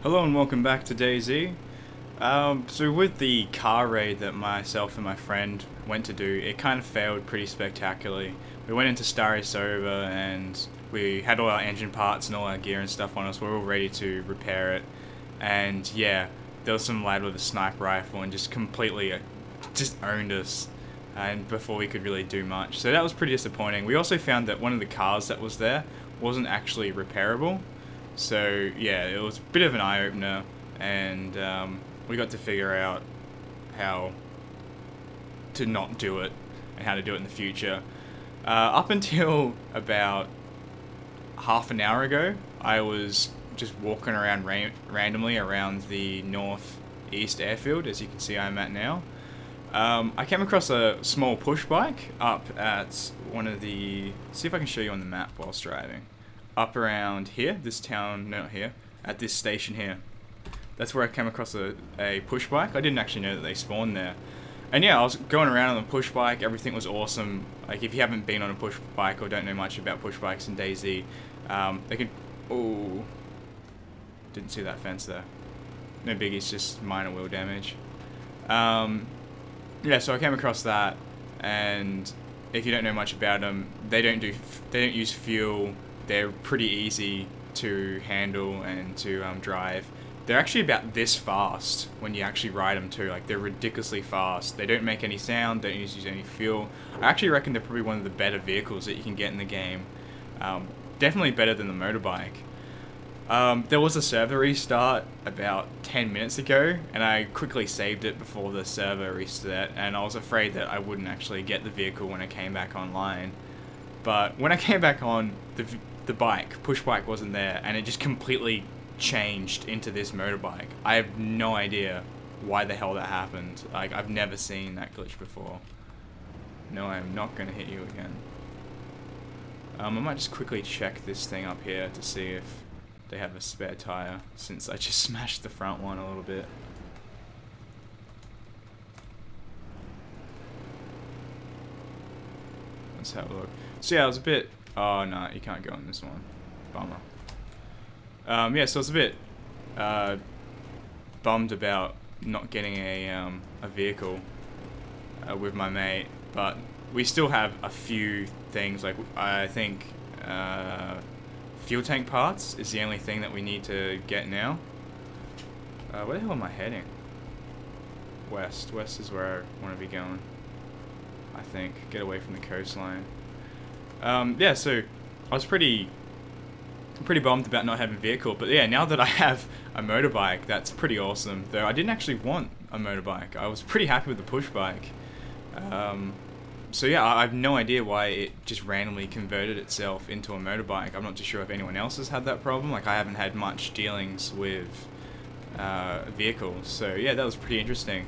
Hello and welcome back to DayZ. So with the car raid that myself and my friend went to do, it kind of failed pretty spectacularly. We went into Starry Sober and we had all our engine parts and all our gear and stuff on us. We were all ready to repair it. And yeah, there was some lad with a sniper rifle and just completely just owned us. And before we could really do much. So that was pretty disappointing. We also found that one of the cars that was there wasn't actually repairable. So yeah, it was a bit of an eye-opener, and we got to figure out how to not do it and how to do it in the future. Up until about half an hour ago, I was just walking around randomly around the northeast airfield, as you can see I'm at now. I came across a small push bike up at one of the... see if I can show you on the map whilst driving. Up around here, this town, no, not here, at this station here. That's where I came across a push bike. I didn't actually know that they spawned there. And yeah, I was going around on the push bike, everything was awesome. Like, if you haven't been on a push bike or don't know much about push bikes in DayZ, they can... oh, didn't see that fence there. No biggies, just minor wheel damage. Yeah, so I came across that, and if you don't know much about them, they don't use fuel. They're pretty easy to handle and to drive. They're actually about this fast when you actually ride them too. Like, they're ridiculously fast. They don't make any sound, don't use any fuel. I actually reckon they're probably one of the better vehicles that you can get in the game. Definitely better than the motorbike. There was a server restart about 10 minutes ago, and I quickly saved it before the server reset, and I was afraid that I wouldn't actually get the vehicle when I came back online. But when I came back on, the push bike wasn't there, and it just completely changed into this motorbike. I have no idea why the hell that happened. Like, I've never seen that glitch before. No, I'm not going to hit you again. I might just quickly check this thing up here to see if they have a spare tire, since I just smashed the front one a little bit. Let's have a look. So yeah, I was a bit... oh no, you can't go on this one. Bummer. Yeah, so I was a bit bummed about not getting a vehicle with my mate, but we still have a few things. Like, I think fuel tank parts is the only thing that we need to get now. Where the hell am I heading? West. West is where I want to be going, I think. Get away from the coastline. Yeah, so I was pretty bummed about not having a vehicle, but yeah, now that I have a motorbike, that's pretty awesome. Though I didn't actually want a motorbike. I was pretty happy with the push bike. So yeah, I have no idea why it just randomly converted itself into a motorbike. I'm not too sure if anyone else has had that problem. Like, I haven't had much dealings with vehicles, so yeah, that was pretty interesting.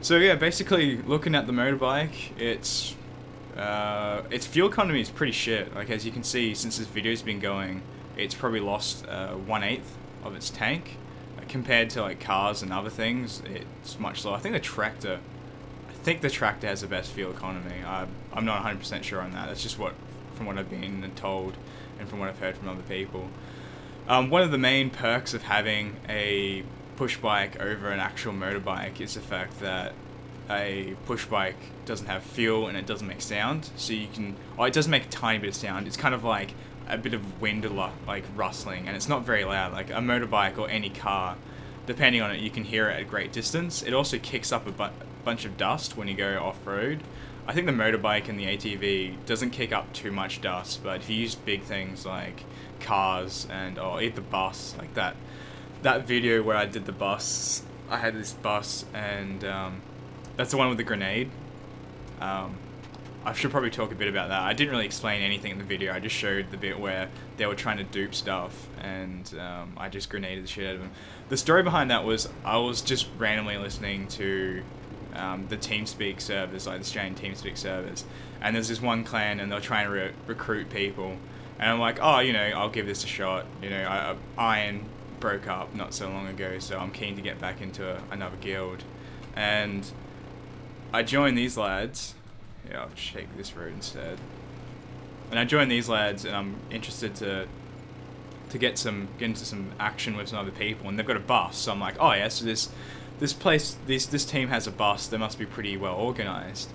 So yeah, basically looking at the motorbike, its fuel economy is pretty shit. Like, as you can see, since this video's been going, it's probably lost 1/8 of its tank. Compared to like cars and other things, it's much lower. I think the tractor has the best fuel economy. I'm not 100% sure on that. That's just from what I've been told and from what I've heard from other people. One of the main perks of having a push bike over an actual motorbike is the fact that a push bike doesn't have fuel and it doesn't make sound. So you can... oh, it does make a tiny bit of sound. It's kind of like a bit of wind, like rustling, and it's not very loud. Like a motorbike or any car, depending on it, you can hear it at a great distance. It also kicks up a bunch of dust when you go off-road. I think the motorbike and the ATV doesn't kick up too much dust, but if you use big things like cars and or the bus, like that video where I did the bus, I had this bus, and that's the one with the grenade. I should probably talk a bit about that. I didn't really explain anything in the video. I just showed the bit where they were trying to dupe stuff, and I just grenaded the shit out of them. The story behind that was I was just randomly listening to the TeamSpeak servers, like the Australian TeamSpeak servers, and there's this one clan, and they're trying to recruit people, and I'm like, oh, you know, I'll give this a shot. You know, Iron broke up not so long ago, so I'm keen to get back into another guild, and I joined these lads. Yeah, I'll just take this road instead. And I joined these lads, and I'm interested to to get into some action with some other people, and they've got a bus. So I'm like, oh yeah, so this team has a bus. They must be pretty well organized.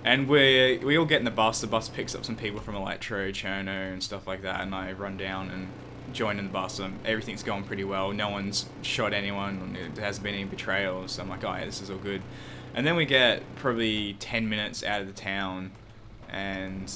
And we all get in the bus. The bus picks up some people from Electro, Cherno, and stuff like that. And I run down and join in the bus. And everything's going pretty well. No one's shot anyone. There hasn't been any betrayals. So I'm like, oh yeah, this is all good. And then we get probably 10 minutes out of the town, and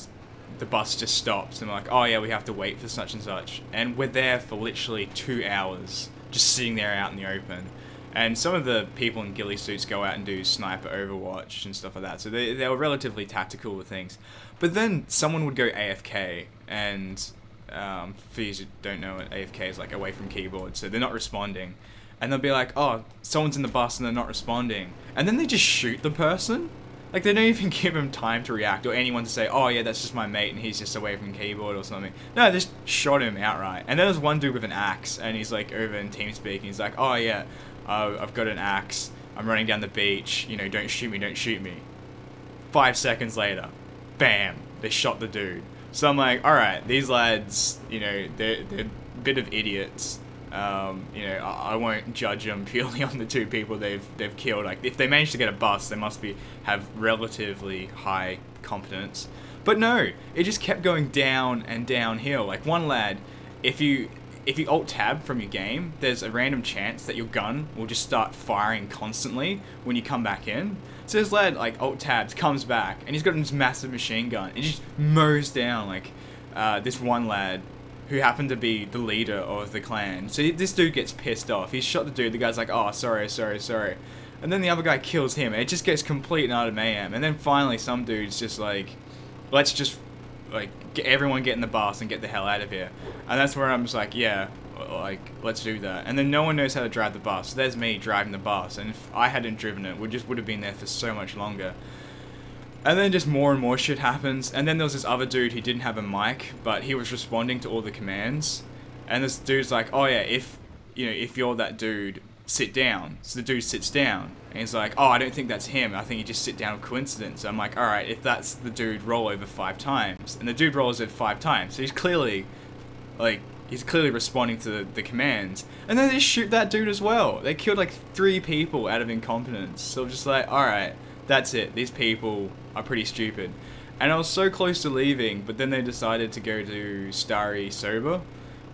the bus just stops. And we're like, oh yeah, we have to wait for such and such. And we're there for literally 2 hours, just sitting there out in the open. And some of the people in ghillie suits go out and do sniper Overwatch and stuff like that. So they were relatively tactical with things. But then someone would go AFK, and for you who don't know it, AFK is like away from keyboard, so they're not responding. And they'll be like, oh, someone's in the bus and they're not responding. And then they just shoot the person. Like, they don't even give him time to react, or anyone to say, oh yeah, that's just my mate and he's just away from keyboard or something. No, they just shot him outright. And then there's one dude with an axe, and he's like over in TeamSpeak, and he's like, oh yeah, I've got an axe, I'm running down the beach, you know, don't shoot me, don't shoot me. 5 seconds later, bam, they shot the dude. So I'm like, alright, these lads, you know, they're a bit of idiots. You know, I won't judge them purely on the 2 people they've killed. Like, if they manage to get a bus, they must have relatively high competence. But no, it just kept going down and downhill. Like, one lad, if you alt tab from your game, there's a random chance that your gun will just start firing constantly when you come back in. So this lad, like, alt tabs, comes back, and he's got this massive machine gun, and he just mows down, like, this one lad who happened to be the leader of the clan. So this dude gets pissed off. He's shot the dude. The guy's like, oh, sorry. And then the other guy kills him. And it just gets complete and utter mayhem. And then finally some dude's just like, let's just, like, everyone get in the bus and get the hell out of here. And that's where I'm just like, yeah, like, let's do that. And then no one knows how to drive the bus. So there's me driving the bus. And if I hadn't driven it, we just would have been there for so much longer. And then just more and more shit happens. And then there was this other dude who didn't have a mic, but he was responding to all the commands. And this dude's like, oh yeah, if you're that dude, sit down. So the dude sits down. And he's like, oh, I don't think that's him. I think you just sit down with coincidence. So I'm like, alright, if that's the dude, roll over 5 times. And the dude rolls over 5 times. So he's clearly responding to the commands. And then they just shoot that dude as well. They killed like 3 people out of incompetence. So I'm just like, alright, that's it. These people are pretty stupid. And I was so close to leaving, but then they decided to go to Starry Sober.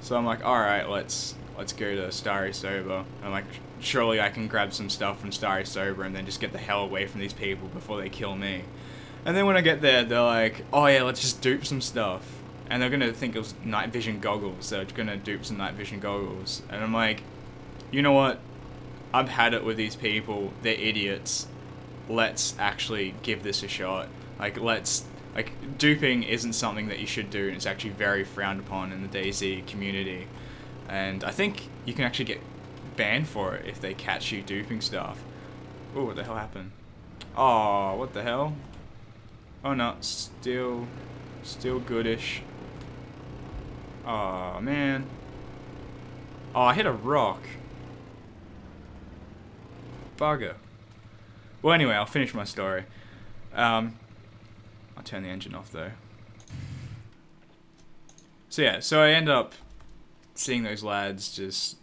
So I'm like, alright, let's go to Starry Sober. I'm like, surely I can grab some stuff from Starry Sober and then just get the hell away from these people before they kill me. And then when I get there, they're like, oh yeah, let's just dupe some stuff. And they're gonna think it was night vision goggles. They're gonna dupe some night vision goggles. And I'm like, you know what? I've had it with these people. They're idiots. Let's actually give this a shot. Like, duping isn't something that you should do, and it's actually very frowned upon in the DayZ community. And I think you can actually get banned for it if they catch you duping stuff. Ooh, what the hell happened? Oh, what the hell? Oh no, still goodish. Oh man. Oh, I hit a rock. Bugger. Well, anyway, I'll finish my story. I'll turn the engine off though. So yeah, so I end up seeing those lads just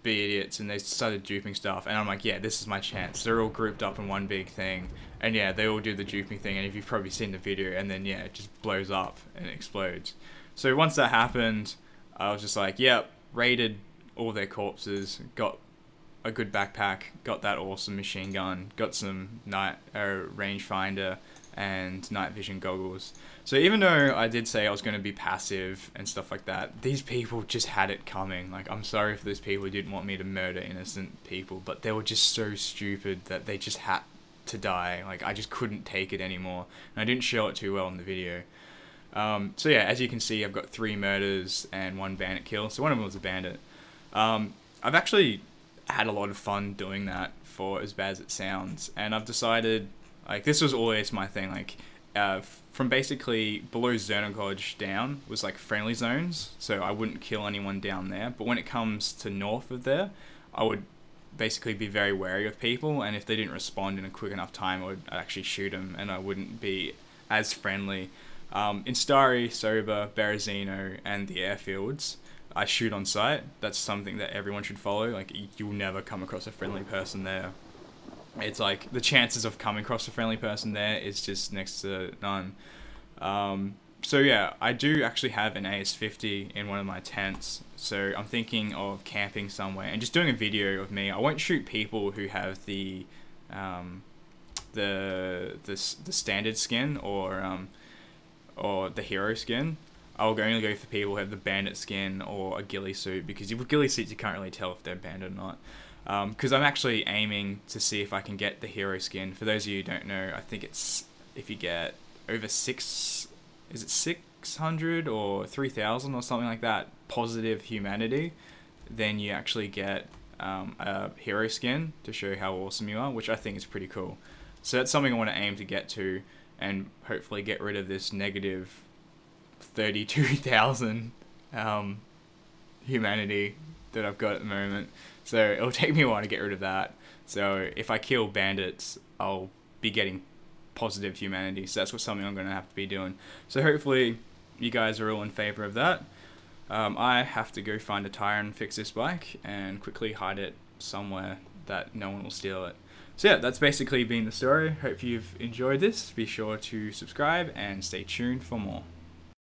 be idiots, and they started duping stuff, and I'm like, yeah, this is my chance. They're all grouped up in one big thing, and yeah, they all do the duping thing, and if you've probably seen the video, and then yeah, it just blows up and explodes. So once that happened, I was just like, yep, raided all their corpses, got a good backpack, got that awesome machine gun, got some rangefinder and night vision goggles. So even though I did say I was going to be passive and stuff like that, these people just had it coming. Like, I'm sorry for those people who didn't want me to murder innocent people, but they were just so stupid that they just had to die. Like, I just couldn't take it anymore, and I didn't show it too well in the video. So yeah, as you can see, I've got 3 murders and 1 bandit kill, so one of them was a bandit. I've actually had a lot of fun doing that, for as bad as it sounds, and I've decided, like, this was always my thing, like, from basically below Zernagoj down was like friendly zones, so I wouldn't kill anyone down there, but when it comes to north of there, I would basically be very wary of people, and if they didn't respond in a quick enough time, I'd actually shoot them, and I wouldn't be as friendly. In Starry, Sober, Berezino, and the airfields, I shoot on sight. That's something that everyone should follow. Like, you'll never come across a friendly person there. It's like the chances of coming across a friendly person there is just next to none. So yeah, I do actually have an AS50 in one of my tents, so I'm thinking of camping somewhere and just doing a video of me. I won't shoot people who have the standard skin or the hero skin. I'll only go for people who have the bandit skin or a ghillie suit, because with ghillie suits you can't really tell if they're bandit or not. Because I'm actually aiming to see if I can get the hero skin. For those of you who don't know, I think it's if you get over 600 or 3,000 or something like that positive humanity, then you actually get a hero skin to show how awesome you are, which I think is pretty cool. So that's something I want to aim to get to, and hopefully get rid of this negative 32,000 humanity that I've got at the moment. So it'll take me a while to get rid of that. So if I kill bandits, I'll be getting positive humanity. So that's something I'm going to have to be doing. So hopefully you guys are all in favor of that. I have to go find a tire and fix this bike and quickly hide it somewhere that no one will steal it. So yeah, that's basically been the story. Hope you've enjoyed this. Be sure to subscribe and stay tuned for more.